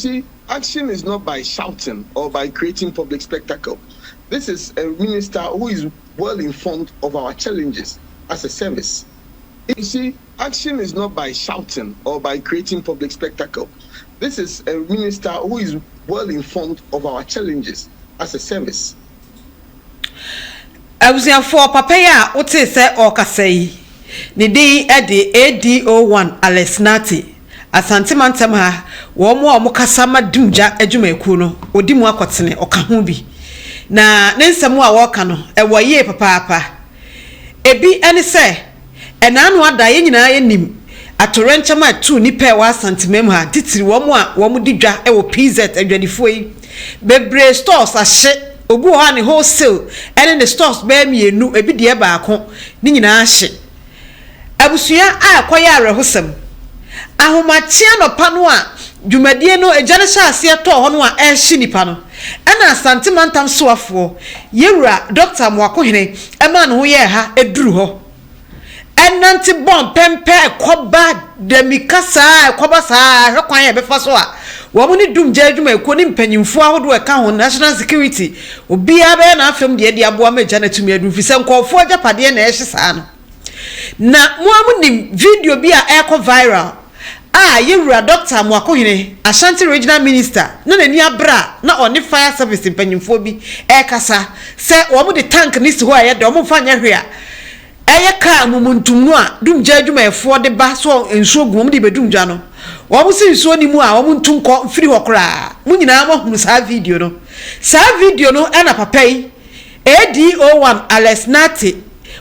see, action is not by shouting or by creating public spectacle. This is a minister who is well informed of our challenges as a service. You see, action is not by shouting or by creating public spectacle. This is a minister who is well informed of our challenges as a service. I was for Papaya, what is that or Kasei? Nidi Eddie ADO1 Alesnati. Asante mantama wo mo mukasama dumja adwuma kuno odimu akotene okahu bi na nensemu a woka no ewoye papa ebi ene se enanu ada ye nyina ye nim atorenchama 2 nipa e wa asante mem ha titiri wo mo didwa e wo PZ adwadifo yi bebre stores ahye obu ho ne wholesale ene the stores be mienu ebi de baako ni nyina ahye abusua a koya arehosem ahomachia no pano a dwumadie no ejane hyase to ho no a ehye nipa no ana asante mantam soafo yewura Dr. Amoakohene ema no ho ye ha eduru ho enanti bom pempe koba demikasa koba saa hwekwan ye befa so a wo mu ni dumja adwuma eko ni mpanyimfo ahodo eka ho national security obia be na afem de aboa meja na tumi adu fise nkofo agapade na ehye saa no na mo nim video bi a eko viral yewura Dr. Amoakohene Ashanti regional minister na nani abra na oni fire service mpanyimfo bi kasa se wo mu de tank ni si ho aye de wo mfa nya hwe a ka mumuntumu a dumja adwuma efo de ba so ensuo gu wo mu de bedumja no wo mu si nsuo ni mu a wo mu ntunko firi ho kra mu nyina mo hunu sa video no na papa yi ADO1 Alesnati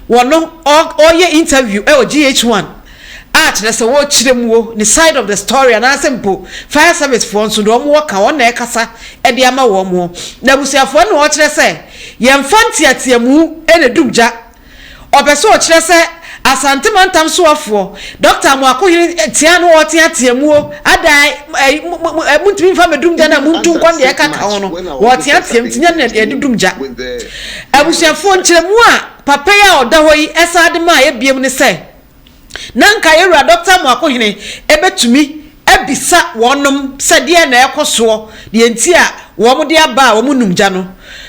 wono oye interview o GH1 let's say what chiremu the side of the story and simple fire service for so do mo ka won na ekasa e de ama wo mo na busuafo na wo kire se yemfanti atiamu e na dugja obeso wo kire se asante mantam soafo Dr. Amoakohene tia no wo tia atiamu adai muntimi fa medumja na muntu nkon de eka ka wono wo tia atiam tinya na de dugja abusuafo nchiremu a papa ya odaho yi esade ma ye biem ne se nanka yewura Dr. Amoakohene ebetumi ebisa wonom sede na ekoso de enti a wo mo de aba wo mo numja no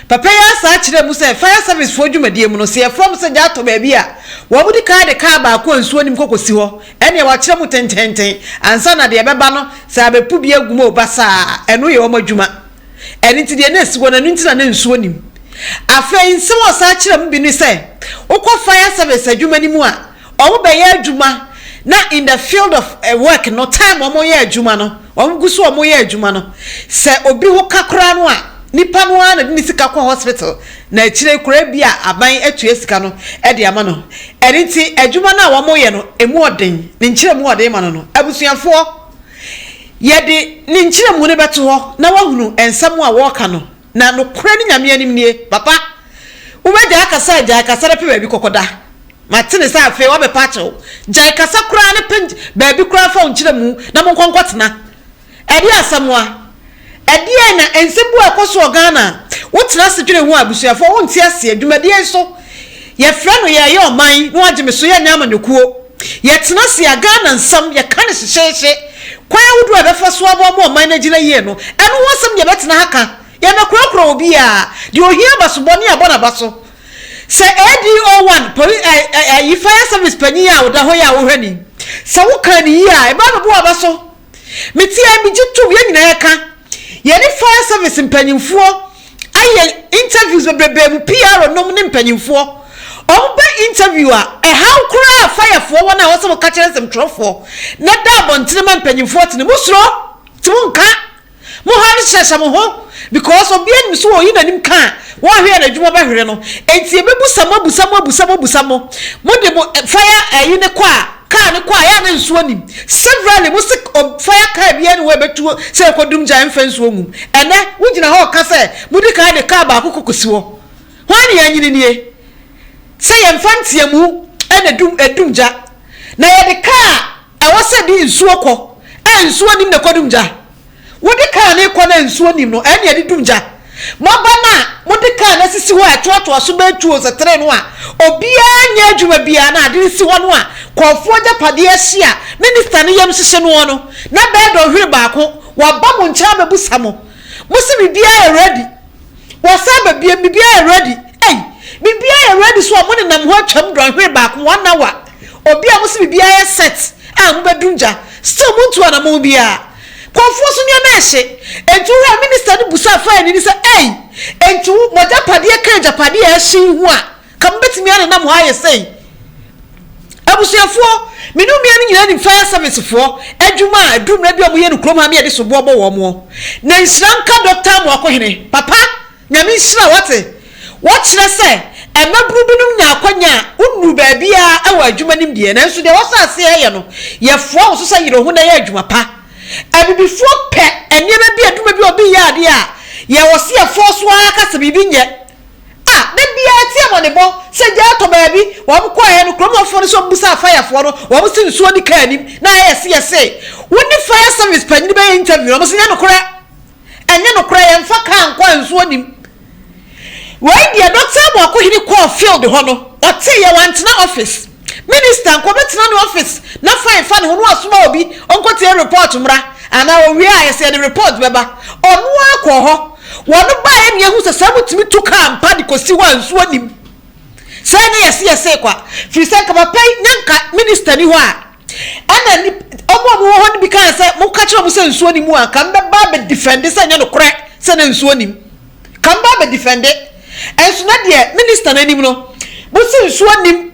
papa ya sa kire mu se fire service fo dwumadie mu no se from se ja to ba bi a wo mo de ka ba ko nsuo nim kokosi ho ene wa kire mu tententen ansa na de beba no se abepu bi agumo obasa eno ye wo madwuma eni ti de na esi wo na nti na nsuo nim afei nse wo sa kire mu bi ni se ukọ fire service adwuma ni mu a omo be ye adwuma na in the field of work no time omo ye adwuma no omo guso omo ye adwuma no se obi ho kakra no a nipa no a na ni sika kwa hospital na kire kura bi a aban atu esika no e de ama no enti adwuma na omo ye no emu oden ni nkire mu oden ma no abusuafo ye de ni nkire mu ne beto ho na wahunu ensam a wo ka no na no kura ni nyame anim nie papa wo be ja akasa repe ba bi kokoda matine sa afi wo be pacho jai kasa kura ne pen ba bi kura fa nkire mu na mo nkonkotena edi asamwa edi na ensebu akoso Ghana wotena sedwene hu abusuafo wonti ase adwumadie so ye fra no ye oman no agye meso ye nyama nekuo ye tena se Ghana nsam ye kan hyehye kwa wudu abefa so abo mo oman na gina ye no eno wosam ye betena haka ye na kurakura obi a de ohia basoboni abona baso se ADO1 police fire service panyi a oda ho ya wo hwani se wo kan ni ya e ba bo abaso metia bi jitu ye nyina ye ka ye ni fire service mpanyimfo aye interviews bebrebe mu PR no ne mpanyimfo o be interview a how kura fire fo wona wo so ka kire sem trofo na da bontene ma mpanyimfo tene musro timunka mo ha ni hyesha mo ho because obi anim so oyi nanim ka wo ahwe na dwuma ba hwere no enti ebusamo mo de fire ne kwa ka ne kwa ya ne nsuo nim several mo se fire ka bia ne we betu se kodum jan fensuo mu ene wo gina ho ka se mo de ka de ka ba kokosi wo hwani ya nyini nie se ye mfantia mu ene edumja na ye de ka wo se di nsuo ko nsuo nim ne kodum ja wo de ka ne ko na nsuo nim no ene ye di dumja mobana modika na sisi ho atoato aso ba tuo setre no a obia nya adwuma bia na ade si ho no a kofo japade ahia minister ne yam hyehyɛ no no na be do hwere baako wa ba mo nkyira be busa mo musi bibia ready wasa bibia ready bibia ready so mo ne nam ho atwam dronhwe back 1 hour obi a musi bibia set a mo bedunja still muntu ana mo bia konfuso ne na ehye entu ha minister de busa fa ni say entu mo japade ka japade a ehye hu a kam betimi ana nam ho aye say abusuafo minumia ni nyina ni fire service fo adwuma adum na bia mo ye no krom ha me de so bo wo mo na nsranka Dr. Amoakohene papa nyame nsira what say emabru binum nya akwanya unnu ba bia awa adwuma nim de na nso de wosase ye no ye fo so say yiro hu na ye adwuma pa abibifo pe enema bia adwuma bia obi ye ade a ye wose ye fo so aka se bibi nye na bia tie mo ne bo se ja to ba bi wo ko ye no kromofo no so busa fire fo no wo se nsuo di ka anim na ye se woni fire service pa ni be interview mo se nya no kora enye no kora ye mfa kan kwa nsuo nim why the Dr. Amoakohene call field ho no ote ye wantena office minister ko betena no office na fine fa ne ho no asoma obi onko tie report mra ana owi a ye se the report beba onu akọ wonu ba ye ne hu se samutimi to kampa de kosi wanso anim se ne yese kwa fi se ka papa nyanka minister ni ho a ana ni omo ho ni bi kan se mo ka che mo se nsuo ni mu a kan ba be defend se nya no kore se na nsuo nim kan ba be defend enso na de minister na nim no musi nsuo nim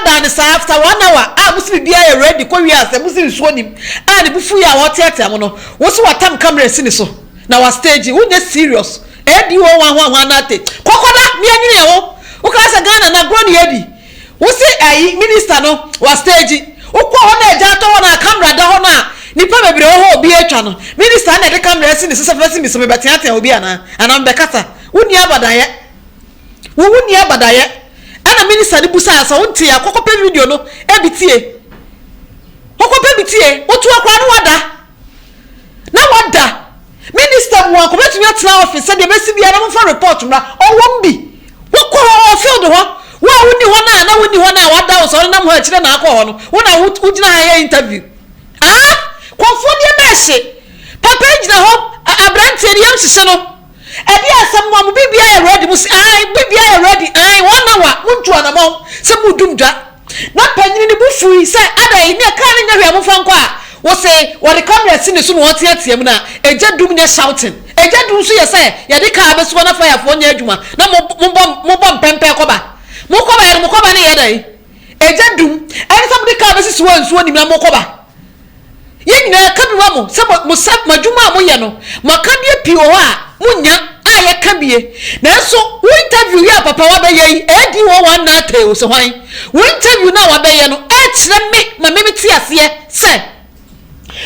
da ne sa after 1 hour musi bia ye ready ko wi ase musi nsuo nim ne bufu ya wo tiatia mo no wo so watam camera si ni so na wa stage wo dey serious edi wo wan na te kokoda mi anyine wo ka se Ghana na gro ni edi wo se ayi minister no wa stage wo ko ho na eja to ho na camera da ho na nipa bebre ho obi atwa no minister na de camera si ni so fesi mi so me betiatia obi ana mbekata wuni abadaye ana minister ni busa asa wonti ya kokope video no ebitie otu akwa no wada minister mu akọ betumi atena office de besi bia na mo fa report mra owombi wokọ field ho wa wuni ho na wada o so na mo ha kire na akọ ho no wona wugina ha ya interview konfodie mehye papa gina ho abrante ri am hye no ebi asem mo bibia ready musi bibia ready 1 hour muntu anamo se mudumdwa na panyini ni bufu se adai ne ka ne nya hwe mo fanko a wo se wo de camera si ne so no otiatia mu na eja dum ne shouting eja dum so ye se ye de ka abeso na fire fo nya adwuma na mo bom pempe koba mo koba ne ye dai eja dum ene sam de ka abesi so nsuo ni na mo koba yenyina kabiwa mo se mo madwuma mo ye no makadie pio ho a munya aye kabie na so wo interview ya papa wa be ye edi wo wan na tell so hwan wo interview na wa be ye no e kire me ma me ti ase se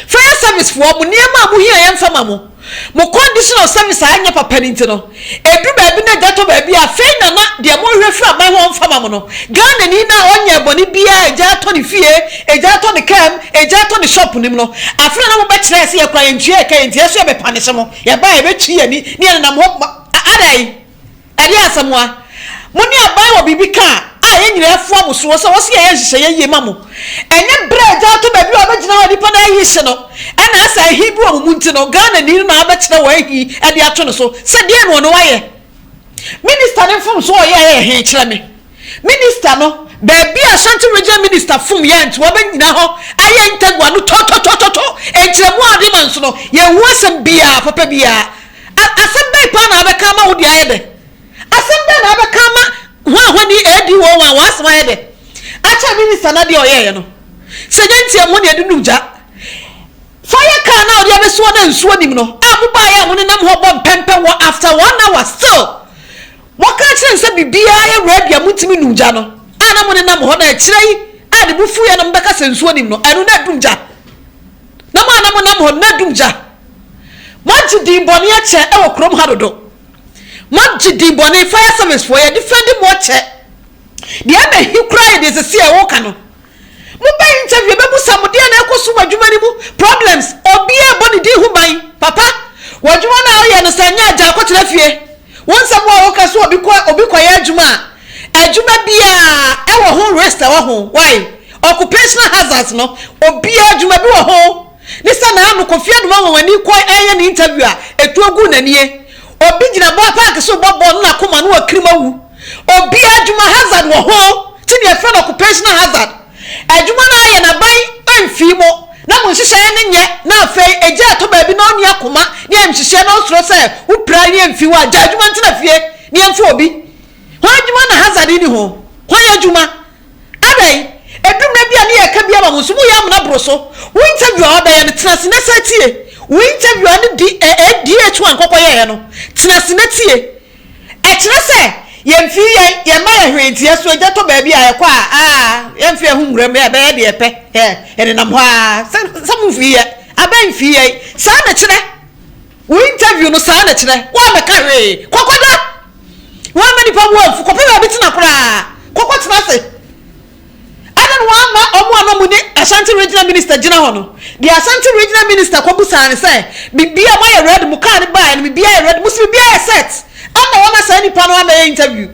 fire service for mo niam mo hia ye mfama mo conditional service anya papa ni ntino edu ba bi na dato ba bi afi na de mo hwefra aban ho mfama mo no Ghana ni na onya boni bia eja to ni fie eja to ni cam eja to ni shop ni no afi na mo be kire se ye kwa ntue ka ntie so be panish mo ye ba ye be twi ye ni na mo adai ade asamwa mo ni aban wo bibi ka ye nyina afo amuso so wo se ye hihye ye mamo enye bread ato ba bi obegina ho dipa na yi hye no ana asa hibu amu nti no Ghana ni na abekira wa hi e de ato no so se de no no waye minister ne fom so ye he kire me minister no ba bi Ashanti region minister fom ye nti wo be nyina ho aye ntagwa no to enkire mu ade man so no ye hu asem bia papa bia asem bai pa na abeka ma wo de aye de asem bai na abeka ma hwani edi wo wan wasma ye de acha minister na de oyeye no se nyantie mo ne de nuja fire car na odi abeso na nsuo nim no abuba ya mo ne nam ho bom pempe wo after 1 hour still waka kire nse bibia ye ready amutimi nuja no ana mo ne nam ho na kire yi ade bufu ya no mbeka se nsuo nim no enu na dumja na mo ana mo nam ho na dumja mo jidi boni a che e wo krom ha dodo mo jidi boni fire service for ye defend mo che de ame he cry dey se e wo ka no mo ba interview be busa mo de na ekosu madwuma ni mu problems obi e boni di hu ban papa wadwuma na o ye no sanya aja akotira fie won se mo wo ka so obi kwa ya adwuma bia e wo ho rest wo ho why occupational hazards no obi adwuma bi wo ho ni sa na anu Kofi Anum wani ko eye ni interview a etu ogu nanie obi gina bo park so bobo na koma no akirima wu obi adwuma hazard wo ho ti ne friend occupational hazard adwuma na aye na ban amfi mo na mo hihye ne nye na afei eje ato ba bi na oni akoma ne amhihye na osoro se wo pra ne amfi wa adwuma ntina fie ne amfi obi ho adwuma na hazard ni ho ho adwuma adai edum na bia ne yeka bia ba mo so mu ya mna broso wo interview oda ya ne tenase na satie wo interview ane DH1 kokoye no tenase na tie e kire se yemfi ye ma ye hwenti so eja to ba bia ye kwa yemfi hu nwuram ya ba de epe ene nam ho some fi ye aban fi ye sa na kire wo interview no sa na kire wa me ka hwe kokoda wa me ni pa wo afu kope ba bitina kora kokotena se Ashanti regional minister jina hono the Ashanti regional minister ko busane say bibia my red mu kan buy no bibia red musi bibia set ama wona say nipa no ama interview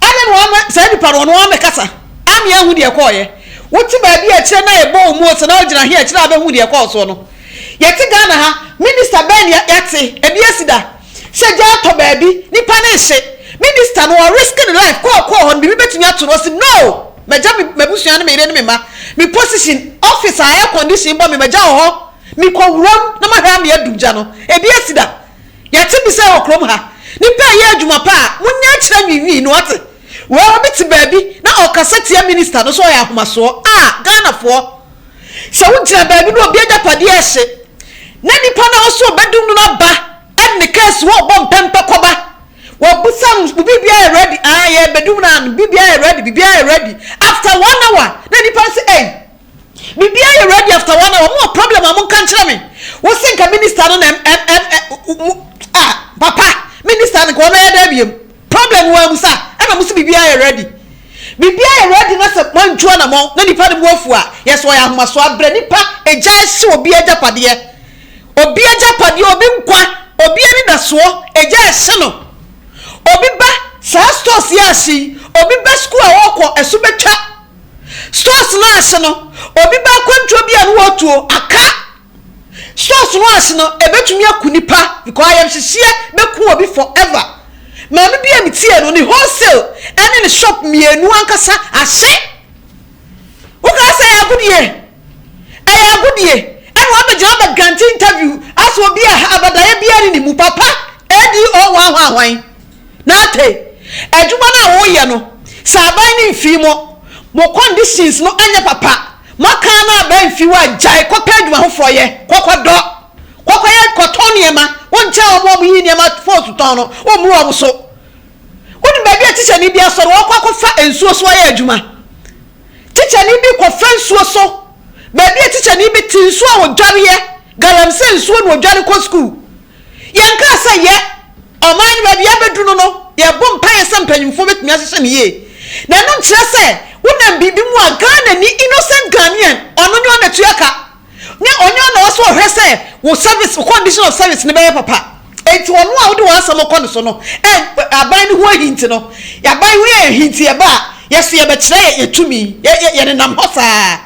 ama wona say nipa no wona kasa am ya hu de koye wuti ba bia kire na ebo mu so na ogina here kire abehu de ko so no yeti Ghana ha minister ben yati ebi asida seja to ba bi nipa na hye minister no risking life ko hon bibi betumi atoro si no meja mebusuan me ire ne me position officer air condition bo me meja ho me ko wuram na ma ha me adugja no ebi asida yati bi se okrom ha ni pa ye adwuma pa munya kire nwiwi no ate wo biti baabi na okasete minister no so ya ahomaso Ghana fo se wo gina baabi no obi adapade ehye na nipa na oso bedum no na ba en case wo bom pempe koba Wabusam bibia ready ye bedum na bibia ready after 1 hour na nipa say bibia ready after 1 hour mo problem am kan kire me wo sinka minister no papa minister no ko na ya da biem problem wa musa na musu bibia ready na se mantua na mo na nipa de mo afu a yes wo ya homaso abre nipa eja hye obi ajapade obi nkwa obi ani da so eja hye no obi ba sa stores ya shi obi ba school a woko esu betwa stores no ase no obi ba kwantro bia no wotuo aka stores no ase no ebetumi akunipa because I am hihye beku obi forever ma me bia mitie no ni wholesale ene ni shop mienu ankasa ahye uka say agudie ene wa beja ba grant interview aso obi a abadaye bia ni mu papa ADO hwan nate adwuma na wo ye no saban ni mfi mo conditions no anya papa maka na ba mfi wa jai kopa adwuma ho froye kokodo kokoye kotone ma wonche omo yi ne ma force ton no o mu wo so woni ba bia teacher ni bia so wo kokofa ensuo so ye adwuma teacher ni bi kofa ensuo so ba bia teacher ni bi tinsuo wo dware galamse ensuo no dware ko school yanka say ye oman ba bia bedu no ye bom pa ye sampanyimfo betumi asese ne ye na no nkire se wona bibi mu a Ghana ni innocent Ghanaian ono nyo na tuaka ne onyo na wo so hwe se wo service condition of service ne be papa enti ono a wo de wo asam ko so no aban ni ho hinti no ya ban wo ye hinti ye ba ye so ye be kire ye tumi ye ne nam hosa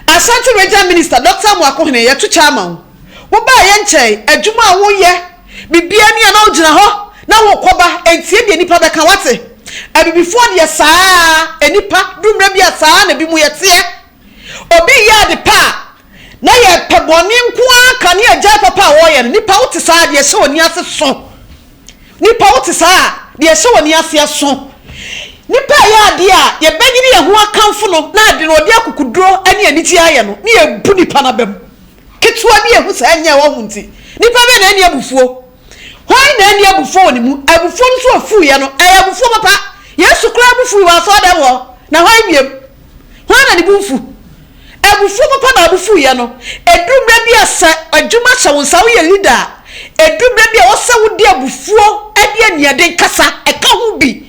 Ashanti regional minister Dr. Amoakohene ye tu chairman wo ba ye nche adwuma wo ye bibia ni na ogina ho na wo koba entie de nipa beka wate abi before de saa enipa dumre bia saa na bi mu yete obi ya de pa na ye peboni nko aka ne agya papa wo ye nipa wote saa de hye woni ase so nipa wote saa de hye woni ase so nipa ya de a ye banyini ye ho akamfo no na de no de akukuduro ani aniti aye no ne ye bu nipa na bem ketua bi ye hu saa nya wo hunti nipa be na ani abufuo why na any abufuo ni mu abufuo nso afu ye no abufuo papa yesu kra abufuo wa so da wo na why biem why na ni bufu abufuo papa na abufuo ye no edumre bi asa adwuma hye wo nsa wo ye leader edumre bi wo se wo di abufuo ade aniade kasa eka ho bi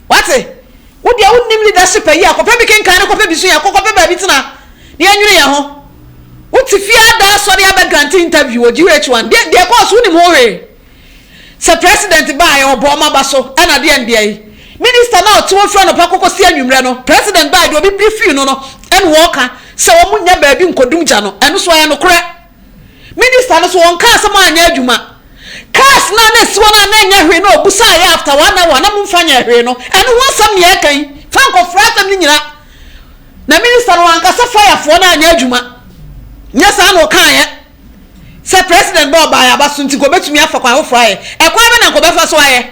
wate wo dia wo nim leadership ayi akopa bi kenkan ne kopa bi so ya kopa ba bi tena ne anwene ya ho wo tifia da so ne aba grant interview o GH1 de course wo nim ho we se president ba ya oboma ba so na de ndie minister na otu ofra no pakoko si anwumre no president ba de obi brief you no en wo ka se wo munya baabi nkodum gya no eno so ya no kore minister no so won ka asem anya adwuma cars na siwo na nya hwe no obusa ya after 1 hour na mumfanya hwe no eno ho asem ne yakan fa ko fratam ni nyina na minister no ankasa fire fo na anya adwuma nya sa no kan ye se president bo ba ya baso nti ko betumi afa kwa hofra ye ekwan be na ko befa so aye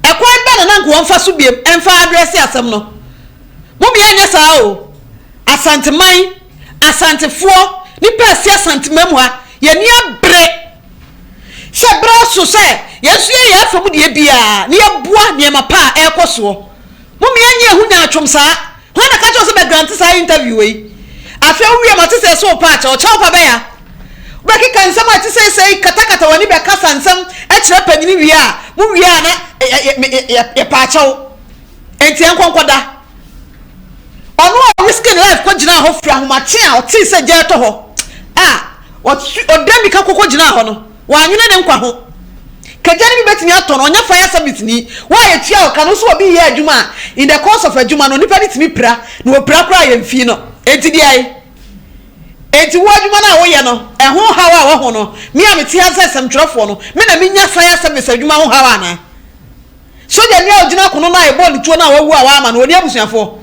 ekwan be na nko wonfa so biem emfa address asem no mo bia nya sa o Asante man asante fo ni pesi asante mamu ha ye ni abre se bra so se yesu ye afa mu de bia ni aboa ni mapa ekoso mo me anya hu nya atwom sa ho na ka cho so be grant sa interview we afa wi ma te se so pa cha o cha pa be ya baki kan sama te se katakata woni be ka sansam e kire panyini wi a mu wi a na pa cha o enti enkonkoda ono risking life ko gina ho fra homache a o ti se je to ho o demi ka kokko gina ho no wa anwene ne nkwa ho kagya ni betini ato no nya fire service ni wa ye tia o ka no so obi ye adwuma in the course of adwuma no nipa ditimi pra na o pra kra ye mfi no enti di ai enti wo adwuma na wo ye no e ho hawa wo ho no me a meti ha sesem twerefo no me na me nya fire service adwuma ho hawa na so de nya ogina kono na e ball tuo na wa wu a wa ama no oni abusuafo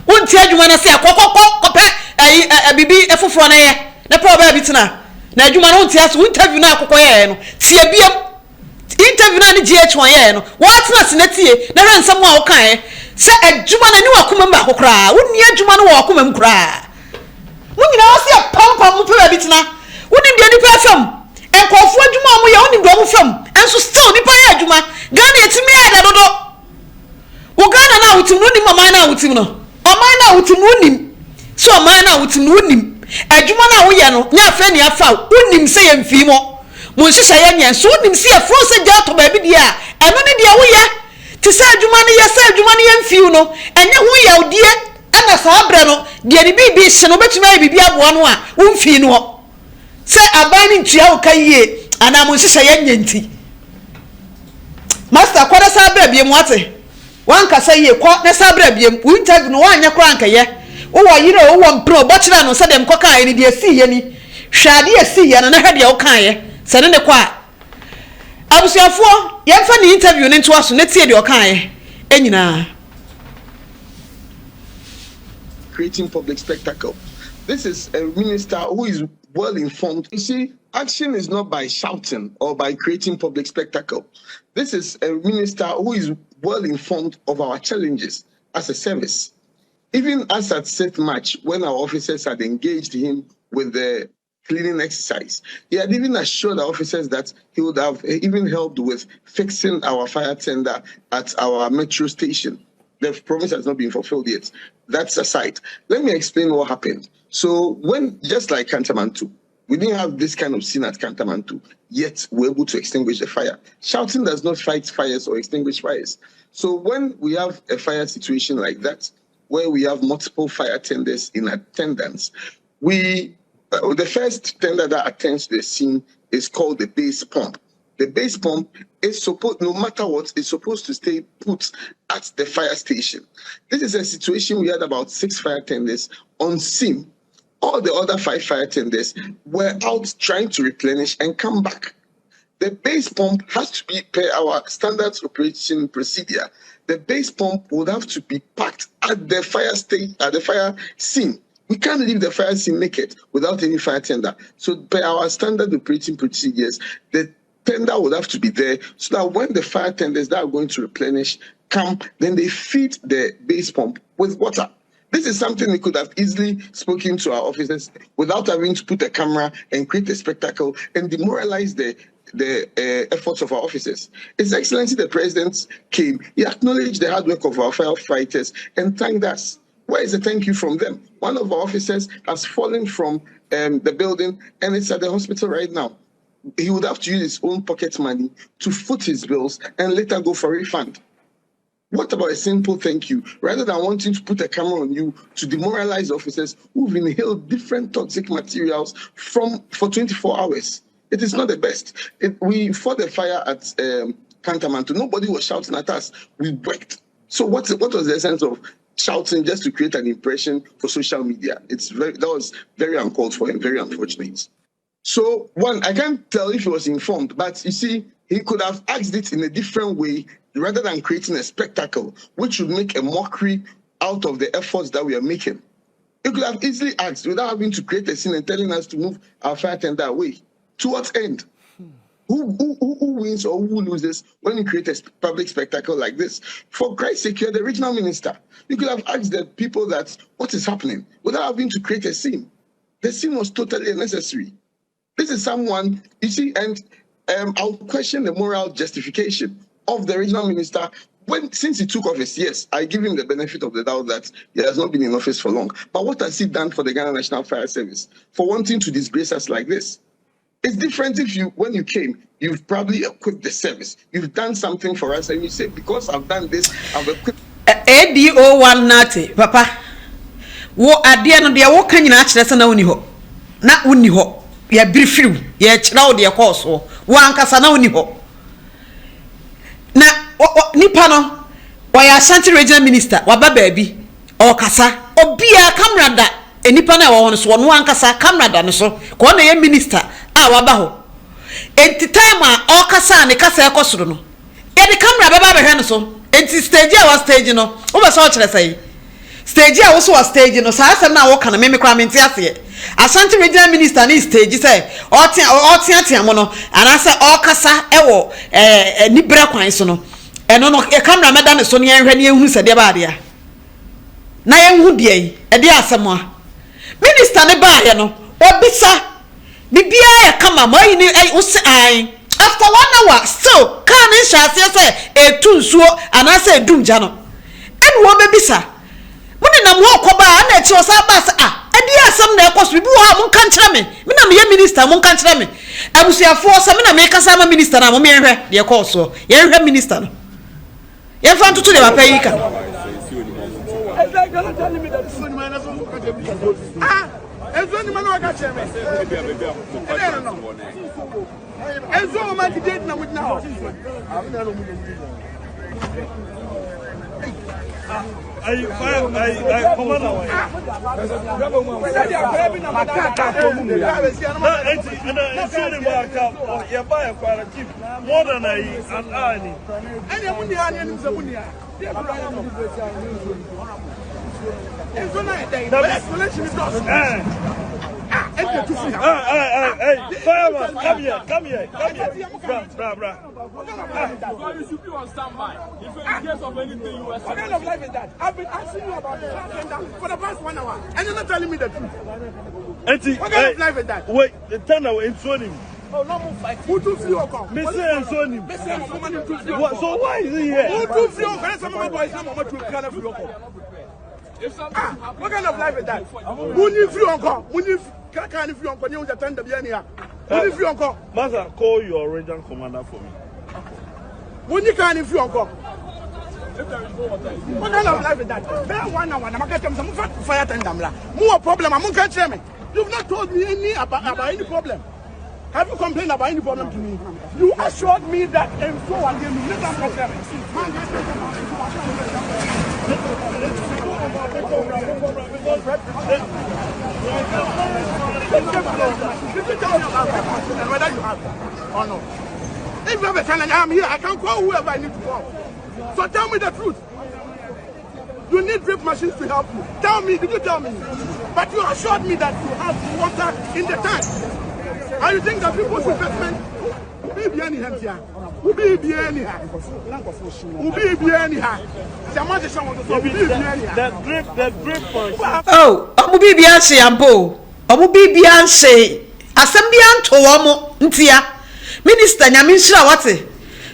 unti adwuma na se akokokopɛ bibi efoforo na ye na pa ba bitina na adwuma no unti aso interview na akokoye no tie biem interview na ni GH1 ye no what na senetie na hwe nsɛm a wo kan se adwuma na ni wakoma mba akokora wonni adwuma no wakoma mkora mo nyina wo se pampa mo pa bitina wonni de nipa fam enkofo adwuma mo ye wonni do mo fam enso still nipa ye adwuma Ghana etimi ada dodo wo Ghana na wutim no ni mama na wutim no oman na wutim unim so oman na wutim unim adwuma na wo ye no nya fa ni afa unim se ye mfi mo hyehyɛ ye nya so unim se ye fro se gya to ba bi dia eno ne dia wo ye ti se adwuma ne ye se adwuma ne ye mfi no enye ho ye odie ana sa abre no dia ni bibi hye no betuma ye bibi aboa no a wo mfi no se aban ni ntua wo kan ye ana mo hyehyɛ ye nya nti master kwada sa abre bi mu ate wan ka say ye kwa na sabra biem wu interview no wan nya kra nka ye wo wo yire wo wo mpro bo kira no se dem ko kan ni de si ye ni hwade asi ye na hwade wo kan ye se ne kwa abusuafo ye fa ni interview ni nto aso ne tie de wo kan ye enyina creating public spectacle. This is a minister who is well informed. You see, action is not by shouting or by creating public spectacle. This is a minister who is well informed of our challenges as a service. Even as at Safe March, when our officers had engaged him with the cleaning exercise, he had even assured our officers that he would have even helped with fixing our fire tender at our metro station. The promise has not been fulfilled yet. That's aside. Let me explain what happened. So when, just like Kantamantu, we didn't have this kind of scene at Kantamantu, yet we're able to extinguish the fire. Shouting does not fight fires or extinguish fires. So when we have a fire situation like that, where we have multiple fire tenders in attendance, the first tender that attends to the scene is called the base pump. The base pump is supposed, no matter what, is supposed to stay put at the fire station. This is a situation we had about 6 fire tenders on scene. All the other 5 fire tenders were out trying to replenish and come back. The base pump has to be per our standard operation procedure. The base pump would have to be packed at the fire scene. We can't leave the fire scene naked without any fire tender. So per our standard operating procedures, the tender would have to be there so that when the fire tenders that are going to replenish come, then they feed the base pump with water. This is something we could have easily spoken to our officers without having to put a camera and create a spectacle and demoralize the efforts of our officers. His Excellency the President came, he acknowledged the hard work of our firefighters and thanked us. Where is the thank you from them? One of our officers has fallen from the building and it's at the hospital right now. He would have to use his own pocket money to foot his bills and later go for a refund. What about a simple thank you? Rather than wanting to put a camera on you to demoralize officers who've inhaled different toxic materials for 24 hours. It is not the best. We fought the fire at Kantamantu. Nobody was shouting at us. We worked. So what was the essence of shouting just to create an impression for social media. That was very uncalled for and very unfortunate. So one, I can't tell if he was informed, but you see, he could have asked it in a different way rather than creating a spectacle, which would make a mockery out of the efforts that we are making. He could have easily asked without having to create a scene and telling us to move our fire tender away. To what end? Who wins or who loses when you create a public spectacle like this? For Christ's sake, you're the regional minister. You could have asked the people that what is happening without having to create a scene. The scene was totally unnecessary. This is someone, you see, and I'll question the moral justification of the regional minister. Since he took office, yes, I give him the benefit of the doubt that he has not been in office for long. But what has he done for the Ghana National Fire Service for wanting to disgrace us like this? It's different if when you came, you've probably equipped the service. You've done something for us, and you say, because I've done this, I've equipped. ADO 190, Papa. Wo adia no dia wo kan nyina akire na woni ho. Na woni ho. Ya brifiru, ya kira wo de course wo. Wo ankasa na woni ho. Na nipa no, wo ya Ashanti regional minister, wa ba baabi, o kasa, obia camera da. Enipa na wo no so no ankasa camera da no so. Ko na ye minister waba ho. Enti time a o kasa ne kasa e kosoro no. E de camera baba behwe no so. Enti stage a wa stage no, wo be so o kire sai. Stage a wo so wa stage no, sa asem na wo kana me kwa menti ase. Ashanti regional minister ni stage say o tia mo no, anase o kasa e wo ni bra kwan so no. Eno no e camera meda ne so ne enhwe ne ehunu se de ba de a. Na yenhu de yi, e de asem a. Minister ne ba ye no, obisa bibia ya kama mo yi ni usi ai. After 1 hour still can in shase say etu nsuo anase edumja no. Enu wo bebisa. Muni na mo koba na echi osa ba se edi asem na ekoso bibi wo ha mo kan kire me. Me na me ye minister mo kan kire me. Abusuafo so me na me kasa ma minister na mo me hwe de ekoso. Ye hwe minister no. Ye fa ntutu de papa yi ka. Ezoni mano akache me. Ezo ma di date na with now. I command away. More than an army. Fireman, come here. Bra. You should be on standby. If in case of anything you are. What kind of life is that? I've been asking you about the for the past 1 hour, and you're not telling me the truth. What kind of life is that? Wait, the turner in him. Oh, no more fight. Who took you or come? So why is he here? Who took you or come? Some of my boys, some of my children can't have you. What kind of life is that? Who knew you uncle? Who knew can't if you uncle? You attend the Biania. Who knew you uncle? Master, call your regional commander for me. When you can't if you uncle. What kind of life is that? Bear 1 hour, I'm going to some fire tender. More problem, I'm going to me. You've not told me any about any problem. Have you complained about any problem to me? You assured me that and so on gave me little problem. Whether you have or not. If you have a challenge, I'm here. I can call whoever I need to call. So tell me the truth. You need drip machines to help you. Tell me, did you tell me? But you assured me that you have water in the tank. And you think that people's investment will be any hands here? Will be any hand? Will be any hand? The drip. Oh, omu bibi anse ampo. Omu bibi anse. Assembly anto womo ntia. Minister Nyaminsira wate.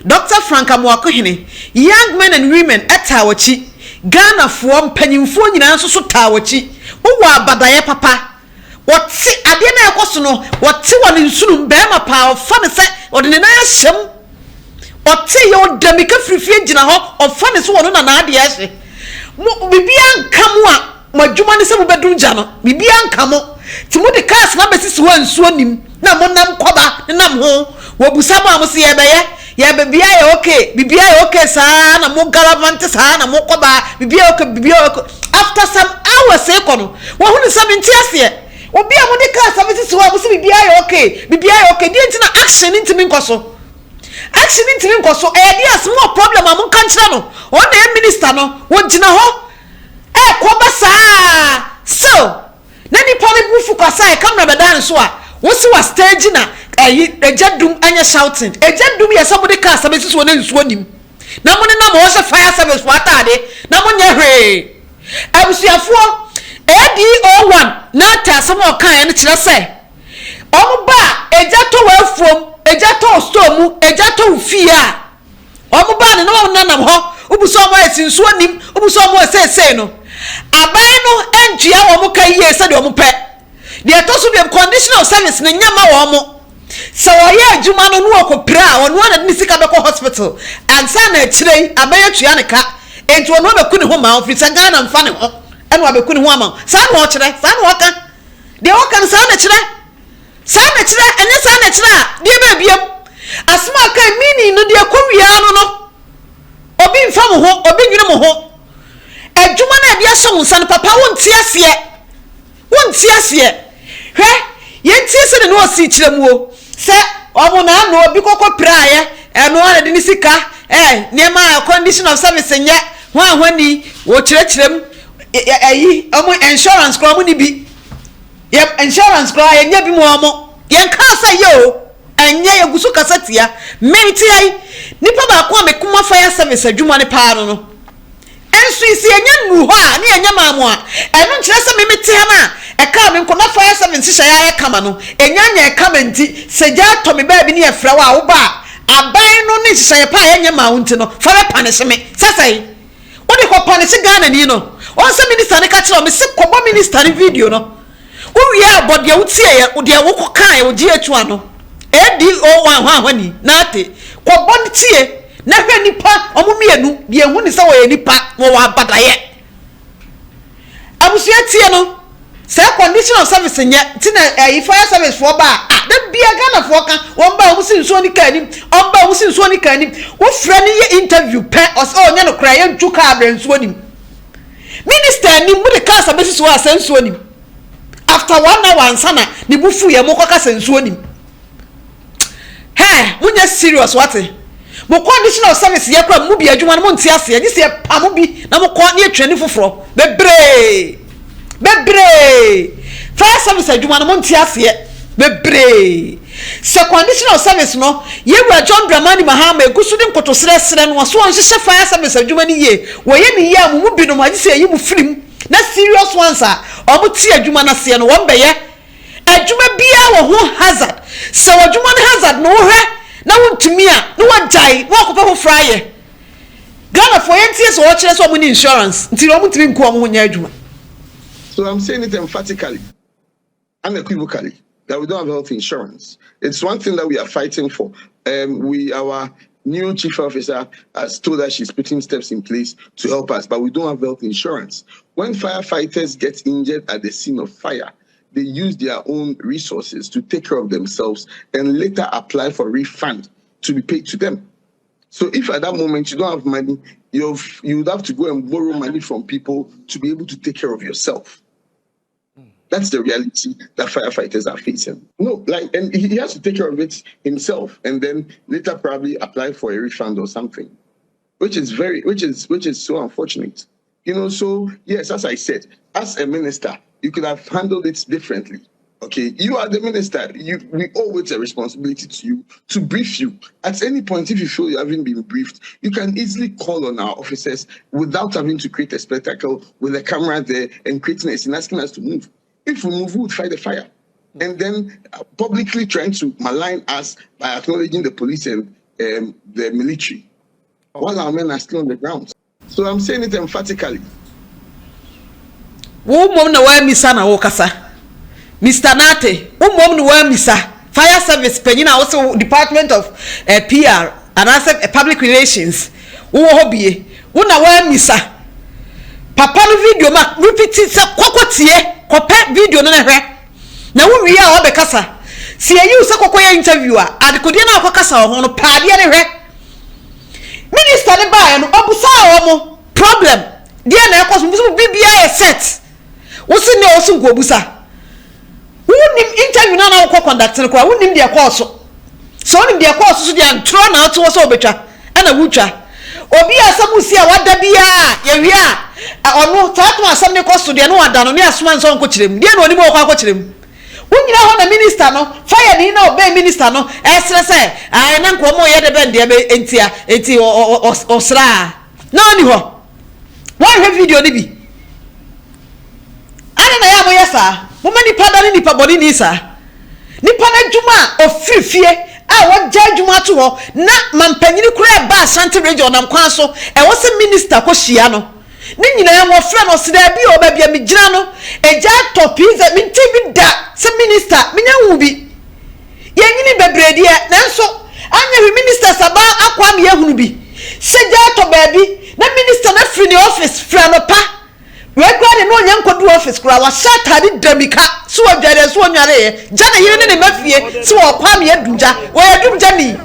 Dr. Frank Amoakohene, young men and women etawachi. Ghana fo mpanyimfo nyina nso so tawachi. Wo abadaye papa. What see adena ekoso no what see one insunu bema pa ofa ne se odene na ahyem ote ye odamika frifie gina ho ofa ne so wono na na ade ahye bibia nkamo a madwuma ne se mo bedun gya no bibia nkamo ti mo de cars na besisi ho ansuo nim na mo nam koba nam ho wo busama mo se ye beye ya bibia ya okay bibia ya okay saa na mo galavant saa na mo koba bibia okay after some hours ekono wo hu ni sabinti ase obi a mo de ka sabiti so wo se bibia ya okay di ntina action ntimi nkoso e dia small problem am kan kire no o na minister no wo gina ho e koba saa so na ni pole bufu kwasa e kamera bedan so a wo se wa stage na ejadum anya shouting ejadum ye somebody ka sabiti so na nsuo nim na mo ne na mo se fire service wa taade na mo nya hwe abusuafo ADO1 na ta samo kan e ne kire se omuba ejato wa from ejato store mu ejato fia omuba ne no nanam ho ubuso mo esinsuo nim ubuso mo sese no aban no entua wo mo kai ye se de wo pe de to so be conditional service ne nyama wo mo so ye adwuma no no okopira won na ni sika be ko hospital ansa na akirei aban atua ne ka enti ono be kuni ho ma ofisa Ghana mfa ne ho eno abeku ne ho ama sa na o kire sa na o ka de o kan sa na kire enya sa na kire a de be biem asma ka mini no de akowia no obi mfa mo ho obi nwene mo ho adwuma na de aso nsa no papa wonti ase hwe yenti se ne no si kire mu o se omo na no obi kokko praye eno na de ni sika nema condition of service nya ho ahwani wo kirem ayi omo insurance ko mo ni bi yep insurance ko anya bi mo omo yen ka say yo anya yegusu kasatia menti ai nipa ba ko amekuma fire service adwuma ne paaro no ensu isi anya nu ho a ne anya maamo a eno nkire se memete ha na e ka me nkoma fire service hye ya kama no enya kama nti seja to me ba bi ne efra wa wo ba aban no ne hye pa enya maawo nti no fa be panish me sasai odi ko panish Ghana ni no on se minister ne ka kire o me se ko bo minister ni video no wo wi abode wo tie ya odi wo ko kan ya oji etu ano ADO1 ho ahwani na ate ko bo tie na hwe nipa omumienu de ehu ni se wo ye nipa wo wa badaye abusu tie no say condition of service nya tina fire service for ba da bia Ghana for kan won ba wo sinso ni kanim on ba wo sinso ni kanim wo fra ni ye interview pe o nya no kra ye ntwu ka abrenso nim minister ni mu de ka service so asenso nim after 1 hour ansana ni bufu ye mo koka senso nim munya serious what mo condition of service ye kra mu bi adwuma no mo ntia se ye se pamo bi na mo ko ne atwani foforo bebre fire service adwuma no mo ntia se bebre se condition of service no ye wura John Dramani Mahama egusu din koto sere no so on hye fire service adwuma ni ye wo ye ni ye amu bi no ma gise yi mu firim na serious ones a omo ti adwuma na se no won be ye adwuma bia wo ho hazard se adwuma na hazard no hwe na wontumi a no wajai wo akopɛ ho fraye Ghana for yentie so wo kire so omo ni insurance nti omo ntimi nko omo nya adwuma. So I'm saying it emphatically, unequivocally, that we don't have health insurance. It's one thing that we are fighting for. Our new chief officer has told us she's putting steps in place to help us, but we don't have health insurance. When firefighters get injured at the scene of fire, they use their own resources to take care of themselves and later apply for refund to be paid to them. So if at that moment you don't have money, you would have to go and borrow money from people to be able to take care of yourself. That's the reality that firefighters are facing. No, and he has to take care of it himself and then later probably apply for a refund or something, which is so unfortunate. So yes, as I said, as a minister, you could have handled it differently. Okay, you are the minister. We owe it a responsibility to you to brief you. At any point, if you feel you haven't been briefed, you can easily call on our officers without having to create a spectacle with a camera there and creating a scene asking us to move. If we move, we would fight the fire. And then publicly trying to malign us by acknowledging the police and the military, while our men are still on the ground. So I'm saying it emphatically. Mr. Nate, misa fire service penina also Department of PR and also public relations. Hobie, misa. Papa no video ma repeat it kokotie kope video no hwe. Na wo wi a obekasa. Se ayi se kokoye interview a adekode na akokasa ho no paade ne hwe. minister ne ba no obusa wo problem dia na ekoso mbuso bibia set wo se ne osu ngo obusa wonim interview na wo conduct ne kwa wonim dia course so wonim dia course so dia ntro na to wo so obetwa ana wutwa obi asamusi a wada bia ye wi a ono tatu asam ne course dia no wada no ne asoma nso nko kirem dia no oni mo kwa kirem wonyina ho na minister no fire ni na obey minister no esre se ai na nko mo ye de ben dia be enti osra na oni ho one video ni bi ana na ya mo yesa mo mani pada ni nipa body ni sa nipa na djuma ofirifie a wogja djuma to ho na mampanyini kura ba Ashanti region nam kwan so e wo se minister ko hia no ni nyina ya mo fra no sida bi o ba bia me gina no eja topiza mi tibi da se minister menya hu bi ye nyini bebredi e nanso anya wi minister saba akwa me yahunu bi se ja to ba bi na minister na free the office fra no pa we grade no nya nkodu office kura wa shatade damika so adware so onware jana yire ne mafie so okwa me adunja wo adunja ni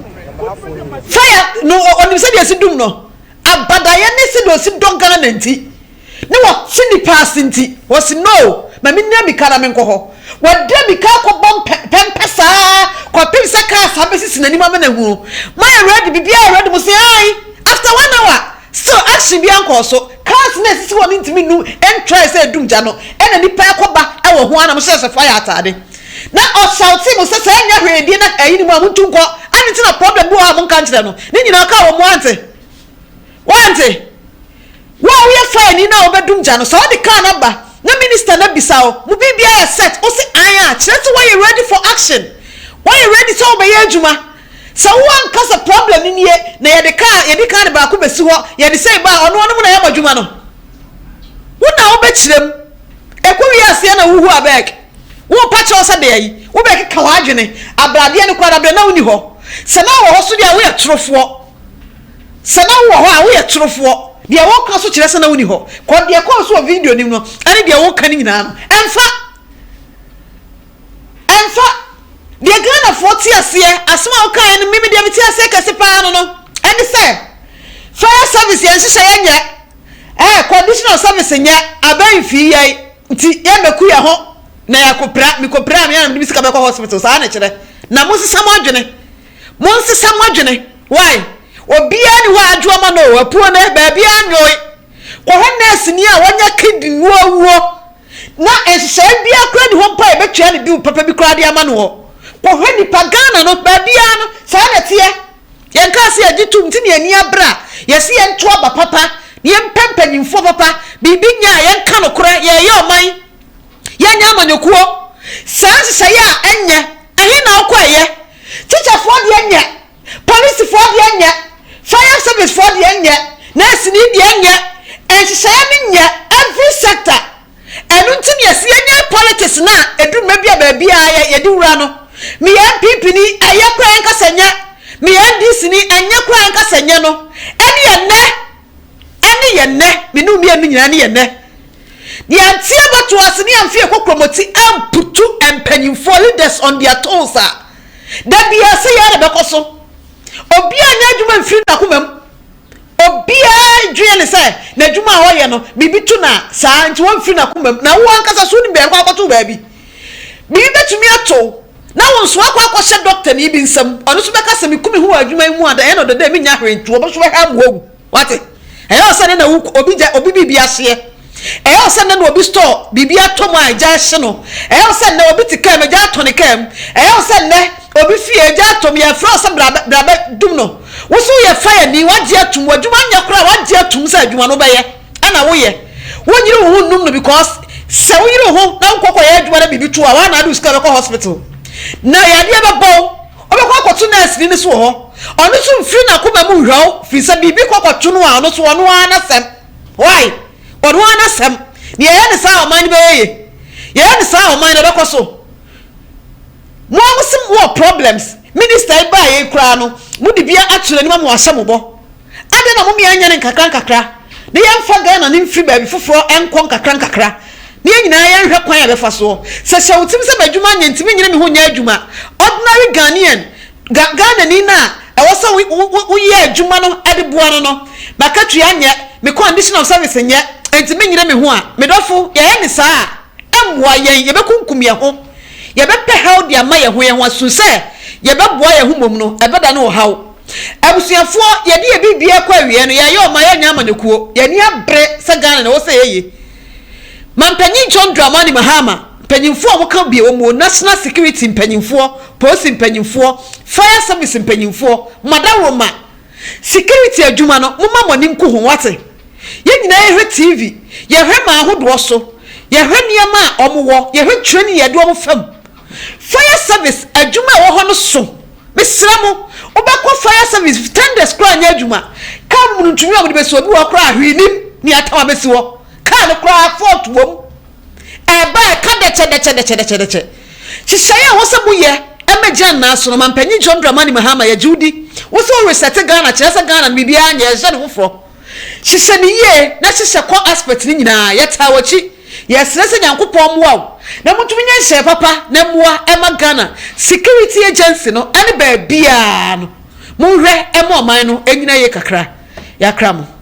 fire no oni se de sidum no abadaye ne se do si dongana nanti ne wo sini pass nti wo si no ma minna mika na menko ho wo de mika ko bom pempesa ko pimsa ka sabesi sinani ma na hu my ready bibia ready mo say ai after 1 hour so action bi anko so classness si won ntimi nu en try say dumja no en ani pa koba e wo ho ana mo say fire atade na o shouting mo say nya hwedi na ayi ni mo amuntu nko ani ti na problem bo a mo kan kire no ni nyina ka wo mo ante wo we fire ni na obedumja no so the car na ba na minister na bisao mu bibia set o say aya kire to why you ready for action why you ready to obey adwuma so one cause a problem in here na ye de car ba ko besi ho ye de say ba ono mu na ye madwuma no wo na wo be kirem ekwi ase na wo hu abeg wo pa cho se de yi wo be keka wa adwene abrade ne kwa abrade na woni ho se na wo so dia wo ye trofo se na wo ho a wo ye trofo dia wo ka so kire se na woni ho ko dia ko so video nim no ani dia wo ka ni nyina no emfa the Ghana 40 year asma o kan no mimi dia meti ase kase pa no and say fire service yan hye nye conditional service nye aban fi ye nti ye meku ye ho na yakopra mi kopra mi an bi sika be ko hospital sa na kire na mo sesa mo adwene why obia ni wa adwoma no apuo na ba bia anyoy ko nurse ni a wonya kidney wo na ehye bia kra di ho pa e betwa ni bi papa bi kra di ama no ko hwani pagana no babia no sa na tie yen ka se agitum ti ne ani abra yesi yen to aba papa yen pempanyimfo papa bibi nya yen ka no kora ye ye oman yen nya amanyokuo sanse se ya enye ehi na okoye teacher for de enye police for de enye fire service for de enye nurse ni de enye enhye ni nya every sector enu ntimi yesi enye politics na edu mabia babia ye di wura no mi MPP ni ayekwa enkasanya mi NDC ni anyekwa enkasanya no eni ye ne minu mi enu nyina ni ye ne ni antia batu asini amfie kokromoti amputu empanyimfo leaders on their toes da bia se ya na bekoso obi anya adwuma mfiri na komam obi adwuma ne se na adwuma a hoye no bibitu na saa nti won mfiri na komam na wo ankasa so ni be kwa kwato baabi bibi betumi ato na won so akwa she doctor ni bi nsam onu so beka se mikumi hu adwuma mu ada eno de me nya hwentu obo so ha mu wate eyo se na obi bibi ahye eyo se na obi store bibi atom a ja hye no eyo se na obi tika me ja atone kam eyo se na obi fie ja atom ya fro se braba dum no wo so ye fire ni wagye atom adwuma nya kora wagye atom se adwuma no be ye ana wo ye wonyire wo num no because se wo yire ho na nkokọ ye adwuma na bibi to a wa na adu ska be ko hospital na ya dia bebo obekwa akoto nurse ni so ho onu so mfiri na koma mu hwao fi se bibi kokoto no a onu so onu ana sem why onu ana sem ni ya ne sa o man be ye ni sa o man na bekoso mo amusim wo problems minister ba ye kura no mu di bia ature ni ma mo asem bo ade na mo me anya ne nkakra ne yemfa Ghana ne mfiri ba bi foforo enko nkakra ni nyina ya nhwe kwan ya befa so se shawutim se badwuma nyentimi nyine me ho nya adwuma ordinary Ghanaian Ghana ni na was so we ye Jumano at the Buano, Bacatria, me condition of service and yet, and to me, me one, Medofu, Yan, sir, and why ye become come your home. Ye better held your Maya who was to say, ye better boy a humono, I better know how. I was your four, ye dear be aquarian, ya my Yamanuku, ye near bread, Sagan, and say, Man Penny John Dramani Mahama. Penny for can be more national security in penny for, post in penny for, fire service in penny for, Madame Roma. Security a Jumano, Mumma Nimku Wate. Ye never TV, ye heard my hood was so, ye heard near ma or more, ye heard training a dwarf firm. Fire service a Juma or Hono so. Miss Samo, Obako fire service, tender scroll near Juma. Come to me with the so do cry, reading near Thomaswo. Can't cry for to Eba kada she say was a buye emejan na so man panyi John Dramani Mahama ya Judy wo so reset Ghana chese Ghana bibia nya je ne foforo she say ni ye na she say ko aspect ni nyina ya tawachi ya sese nyankopon moa na mutumi nya she papa na moa ema Ghana security agency no ane ba bia no monhwe ema oman no enyina ye kakra ya kra mo